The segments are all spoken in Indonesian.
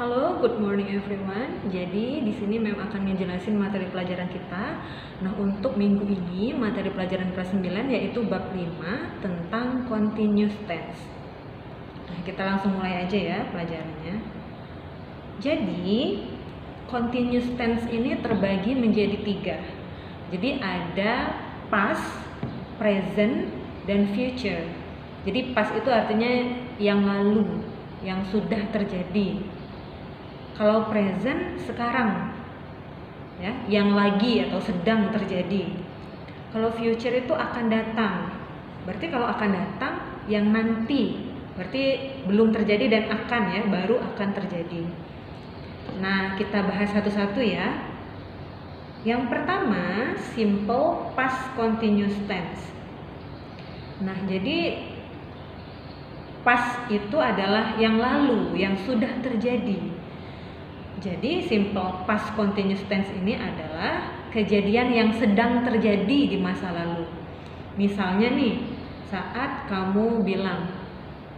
Halo, good morning everyone. Jadi di sini Mem akan ngejelasin materi pelajaran kita. Nah, untuk minggu ini materi pelajaran kelas 9 yaitu bab 5 tentang continuous tense. Nah, kita langsung mulai aja ya pelajarannya. Jadi, continuous tense ini terbagi menjadi 3. Jadi ada past, present, dan future. Jadi past itu artinya yang lalu, yang sudah terjadi. Kalau present sekarang, ya, yang lagi atau sedang terjadi. Kalau future itu akan datang. Berarti kalau akan datang yang nanti, berarti belum terjadi dan akan ya, baru akan terjadi. Nah, kita bahas satu-satu ya. Yang pertama, simple past continuous tense. Nah, jadi past itu adalah yang lalu, yang sudah terjadi. Jadi simple past continuous tense ini adalah kejadian yang sedang terjadi di masa lalu. Misalnya nih, saat kamu bilang,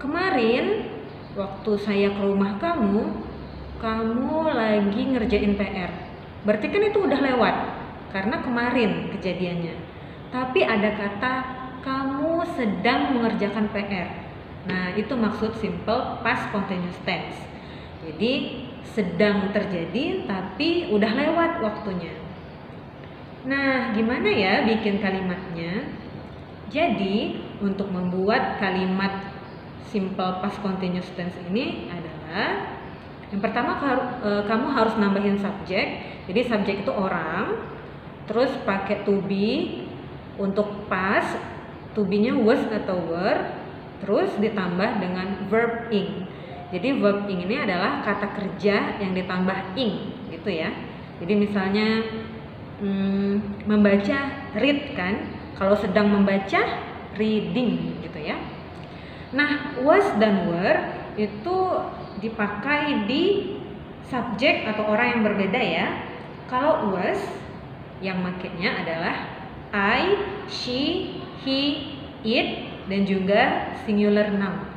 kemarin waktu saya ke rumah kamu lagi ngerjain PR. Berarti kan itu udah lewat, karena kemarin kejadiannya. Tapi ada kata, kamu sedang mengerjakan PR. Nah, itu maksud simple past continuous tense. Jadi sedang terjadi tapi udah lewat waktunya. Nah, gimana ya bikin kalimatnya? Jadi, untuk membuat kalimat simple past continuous tense ini adalah yang pertama kamu harus nambahin subjek. Jadi subjek itu orang, terus pakai to be. Untuk past, to be-nya was atau were, terus ditambah dengan verb ing. Jadi verb ing ini adalah kata kerja yang ditambah ing, gitu ya. Jadi misalnya membaca, read kan. Kalau sedang membaca, reading, gitu ya. Nah, was dan were itu dipakai di subjek atau orang yang berbeda ya. Kalau was, yang makainya adalah I, she, he, it, dan juga singular noun.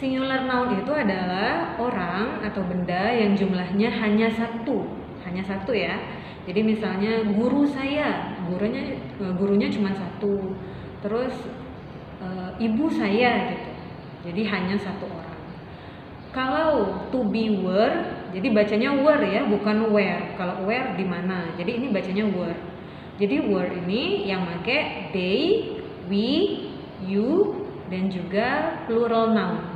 Singular noun itu adalah orang atau benda yang jumlahnya hanya satu ya. Jadi misalnya guru saya, gurunya cuma satu. Terus ibu saya gitu. Jadi hanya satu orang. Kalau to be were, jadi bacanya were ya, bukan where. Kalau where di mana? Jadi ini bacanya were. Jadi were ini yang pakai they, we, you, dan juga plural noun.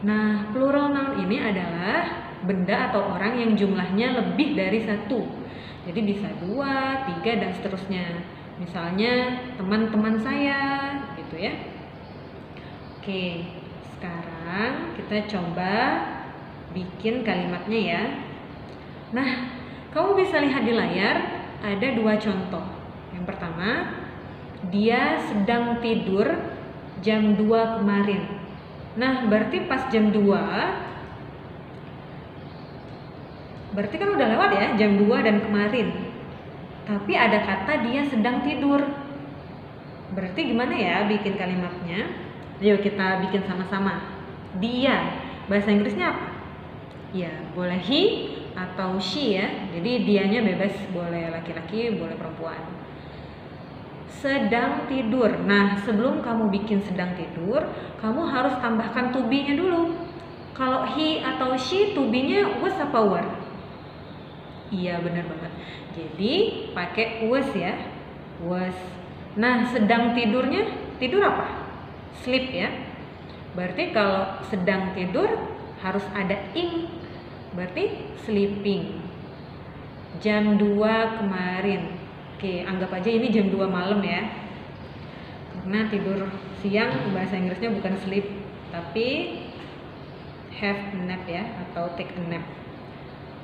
Nah, plural noun ini adalah benda atau orang yang jumlahnya lebih dari satu. Jadi bisa 2, 3, dan seterusnya. Misalnya teman-teman saya, gitu ya. Oke, sekarang kita coba bikin kalimatnya ya. Nah, kamu bisa lihat di layar ada 2 contoh. Yang pertama, dia sedang tidur jam 2 kemarin. Nah, berarti pas jam 2, berarti kan udah lewat ya, jam 2 dan kemarin. Tapi ada kata dia sedang tidur. Berarti gimana ya bikin kalimatnya? Ayo kita bikin sama-sama. Dia, bahasa Inggrisnya apa? Ya, boleh he atau she ya. Jadi dianya bebas, boleh laki-laki, boleh perempuan. Sedang tidur. Nah, sebelum kamu bikin sedang tidur, kamu harus tambahkan to be-nya dulu. Kalau he atau she, to be-nya was apa were? Iya, benar banget. Jadi, pakai was ya. Was. Nah, sedang tidurnya, tidur apa? Sleep ya. Berarti kalau sedang tidur harus ada ing. Berarti sleeping. Jam 2 kemarin. Oke, anggap aja ini jam 2 malam ya. Karena tidur siang bahasa Inggrisnya bukan sleep, tapi have a nap ya, atau take a nap.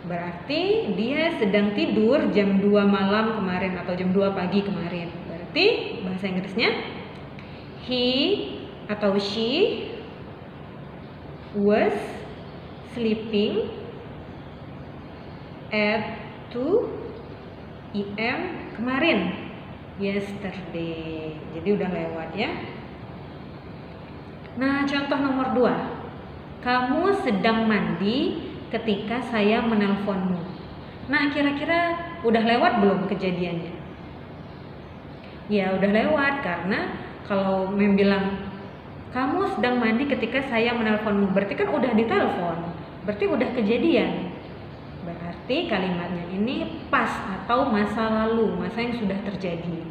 Berarti dia sedang tidur jam 2 malam kemarin atau jam 2 pagi kemarin. Berarti bahasa Inggrisnya he atau she was sleeping at 2 PM kemarin, yesterday. Jadi udah lewat ya. Nah, contoh nomor 2. kamu sedang mandi ketika saya menelponmu. Nah, kira-kira udah lewat belum kejadiannya? Ya, udah lewat, karena kalau Mem bilang kamu sedang mandi ketika saya menelponmu, berarti kan udah ditelepon, berarti udah kejadian. Berarti kalimatnya ini past atau masa lalu, masa yang sudah terjadi.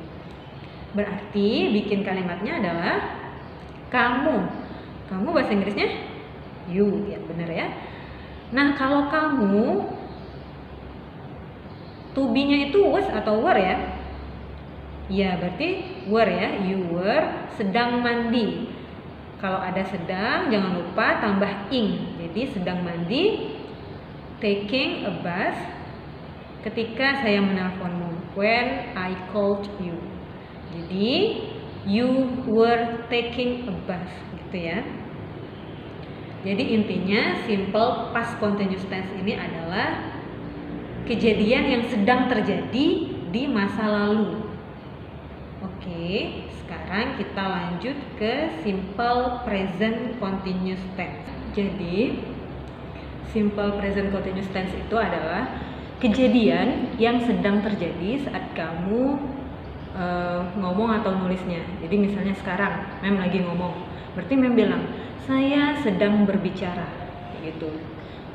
Berarti bikin kalimatnya adalah kamu. Kamu bahasa Inggrisnya you, ya benar ya. Nah, kalau kamu, to be-nya itu was atau were ya? Ya, berarti were ya. You were sedang mandi. Kalau ada sedang, jangan lupa tambah ing. Jadi sedang mandi, taking a bath ketika saya menelponmu. When I called you. Jadi you were taking a bath, gitu ya. Jadi intinya simple past continuous tense ini adalah kejadian yang sedang terjadi di masa lalu. Oke, sekarang kita lanjut ke simple present continuous tense. Jadi simple present continuous tense itu adalah kejadian yang sedang terjadi saat kamu ngomong atau nulisnya. Jadi misalnya sekarang Mem lagi ngomong, berarti Mem bilang saya sedang berbicara, gitu.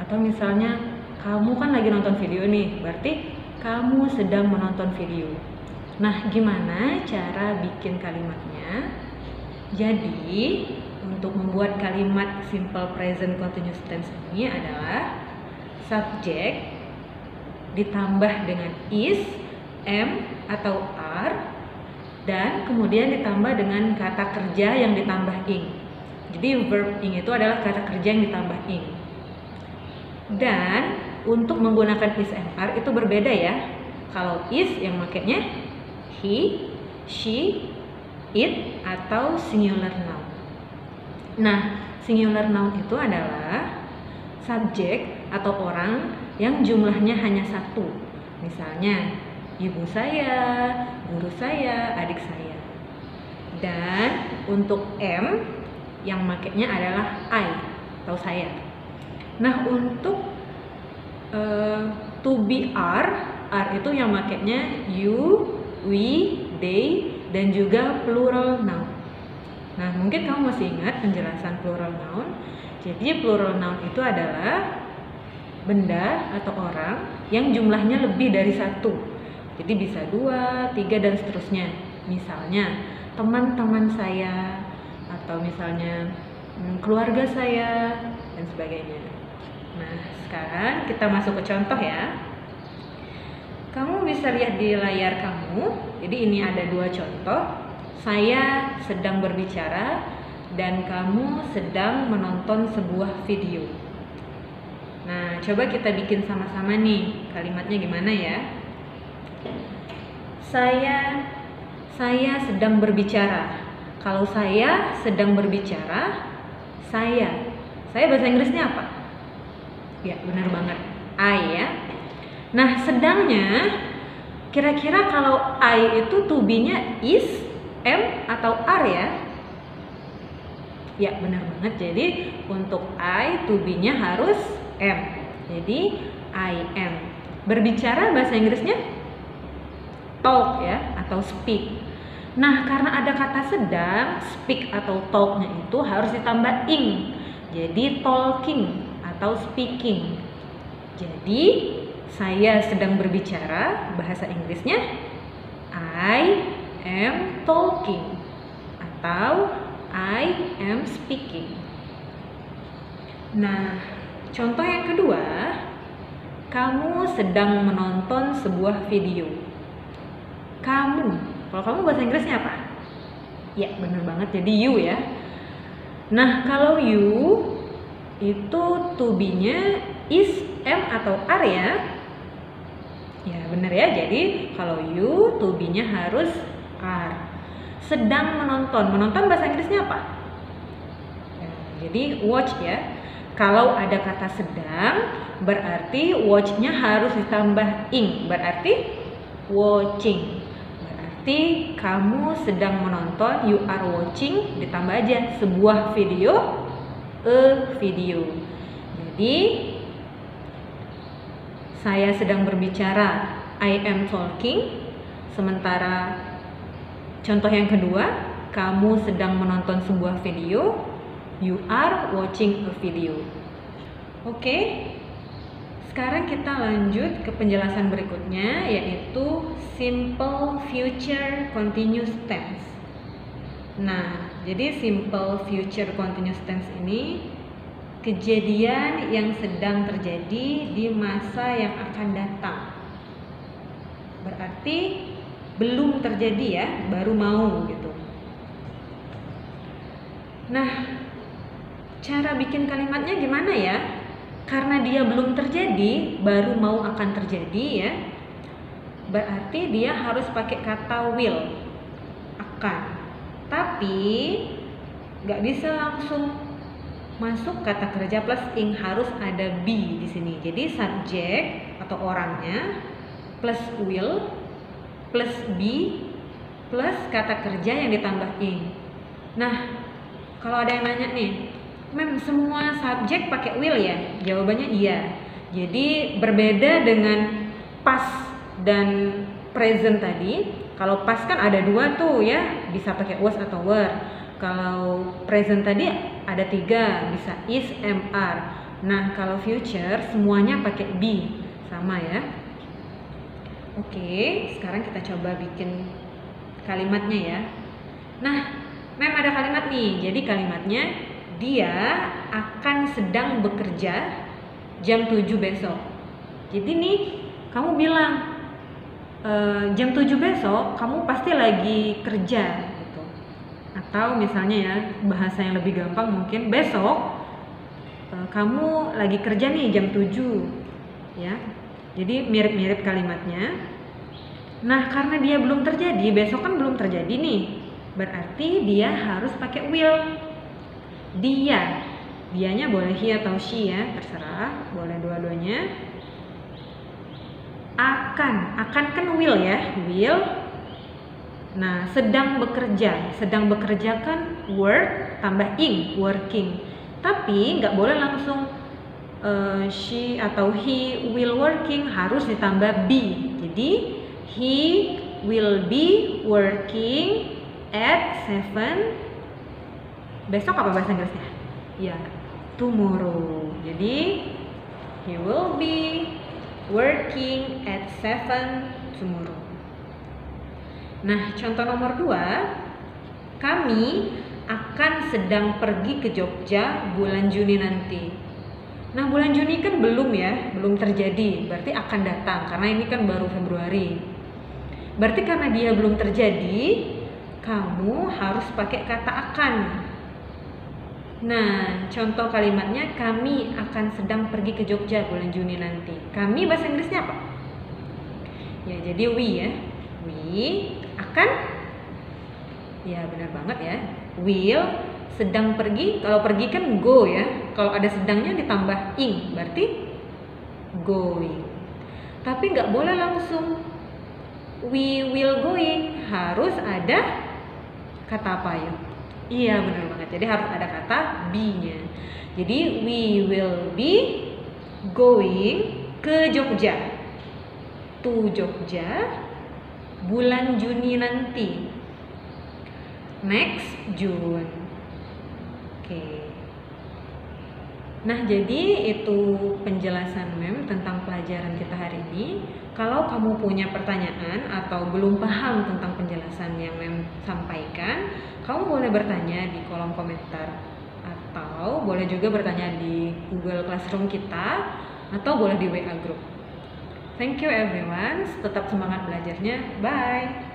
Atau misalnya kamu kan lagi nonton video nih, berarti kamu sedang menonton video. Nah, gimana cara bikin kalimatnya? Jadi untuk membuat kalimat simple present continuous tense ini adalah subjek ditambah dengan is, am atau are, dan kemudian ditambah dengan kata kerja yang ditambah ing. Jadi verb ing itu adalah kata kerja yang ditambah ing. Dan untuk menggunakan is and are itu berbeda ya. Kalau is yang makainya he, she, it atau singular noun. Nah, singular noun itu adalah subjek atau orang yang jumlahnya hanya satu. Misalnya ibu saya, guru saya, adik saya. Dan untuk am yang makainya adalah I atau saya. Nah, untuk to be are itu yang makainya you, we, they, dan juga plural noun. Nah, mungkin kamu masih ingat penjelasan plural noun. Jadi plural noun itu adalah benda atau orang yang jumlahnya lebih dari satu. Jadi bisa 2, 3, dan seterusnya. Misalnya teman-teman saya, atau misalnya keluarga saya, dan sebagainya. Nah, sekarang kita masuk ke contoh ya. Kamu bisa lihat di layar kamu. Jadi ini ada 2 contoh. Saya sedang berbicara dan kamu sedang menonton sebuah video. Nah, coba kita bikin sama-sama nih. Kalimatnya gimana ya? Saya sedang berbicara. Kalau saya sedang berbicara, saya bahasa Inggrisnya apa? Ya, benar banget. I ya. Nah, sedangnya kira-kira kalau I itu to be-nya is, am atau are ya? Ya, benar banget. Jadi untuk I to be-nya harus am. Jadi I am. Berbicara bahasa Inggrisnya talk ya, atau speak. Nah, karena ada kata sedang, speak atau talk-nya itu harus ditambah ing. Jadi talking atau speaking. Jadi saya sedang berbicara, bahasa Inggrisnya I am talking atau I am speaking. Nah, contoh yang kedua, kamu sedang menonton sebuah video. Kamu, kalau kamu bahasa Inggrisnya apa? Ya, bener banget, jadi you ya. Nah, kalau you itu to be-nya is, am atau are ya? Ya, bener ya. Jadi kalau you to be-nya harus are. Sedang menonton. Menonton bahasa Inggrisnya apa? Ya, jadi watch ya. Kalau ada kata sedang, berarti watch-nya harus ditambah ing. Berarti watching. Berarti kamu sedang menonton, you are watching, ditambah aja sebuah video a video. Jadi saya sedang berbicara, I am talking. Sementara contoh yang kedua, kamu sedang menonton sebuah video, you are watching a video. Oke. Sekarang kita lanjut ke penjelasan berikutnya, yaitu simple future continuous tense. Nah, jadi simple future continuous tense ini kejadian yang sedang terjadi di masa yang akan datang. Berarti belum terjadi ya, baru mau gitu. Nah, cara bikin kalimatnya gimana ya? Karena dia belum terjadi, baru mau akan terjadi ya. Berarti dia harus pakai kata will, akan. Tapi nggak bisa langsung masuk kata kerja plus ing, harus ada be di sini. Jadi subjek atau orangnya plus will plus be plus kata kerja yang ditambah ing. Nah, kalau ada yang nanya nih, Mem, semua subjek pakai will ya? Jawabannya iya. Jadi berbeda dengan past dan present tadi. Kalau past kan ada dua tuh ya, bisa pakai was atau were. Kalau present tadi ada 3, bisa is, am, are. Nah, kalau future semuanya pakai be, sama ya. Oke, sekarang kita coba bikin kalimatnya ya. Nah, Mem ada kalimat nih. Jadi kalimatnya, dia akan sedang bekerja jam 7 besok. Jadi nih, kamu bilang jam 7 besok kamu pasti lagi kerja. Atau misalnya ya, bahasa yang lebih gampang mungkin, besok kamu lagi kerja nih jam 7 ya. Jadi mirip-mirip kalimatnya. Nah, karena dia belum terjadi, besok kan belum terjadi nih, berarti dia harus pakai will. Dianya boleh he atau she ya, terserah, boleh dua-duanya. Akan kan will ya, will. Nah, sedang bekerja kan work tambah ing, working. Tapi nggak boleh langsung she atau he will working, harus ditambah be. Jadi he will be working at 7. Besok apa bahasa Inggrisnya? Ya, tomorrow. Jadi he will be working at 7 tomorrow. Nah, contoh nomor 2, kami akan sedang pergi ke Jogja bulan Juni nanti. Nah, bulan Juni kan belum ya, belum terjadi, berarti akan datang, karena ini kan baru Februari. Berarti karena dia belum terjadi, kamu harus pakai kata akan. Nah, contoh kalimatnya, kami akan sedang pergi ke Jogja bulan Juni nanti. Kami bahasa Inggrisnya apa? Ya, jadi we ya. We akan, ya benar banget ya, will sedang pergi. Kalau pergi kan go ya, kalau ada sedangnya ditambah ing, berarti going. Tapi nggak boleh langsung we will going, harus ada kata apa ya? Iya benar banget, jadi harus ada kata be-nya. Jadi we will be going ke Jogja, to Jogja bulan Juni nanti, next June. Oke. Nah, jadi itu penjelasan Mem tentang pelajaran kita hari ini. Kalau kamu punya pertanyaan atau belum paham tentang penjelasan yang Mem sampaikan, kamu boleh bertanya di kolom komentar, atau boleh juga bertanya di Google Classroom kita, atau boleh di WA group. Thank you everyone, tetap semangat belajarnya. Bye.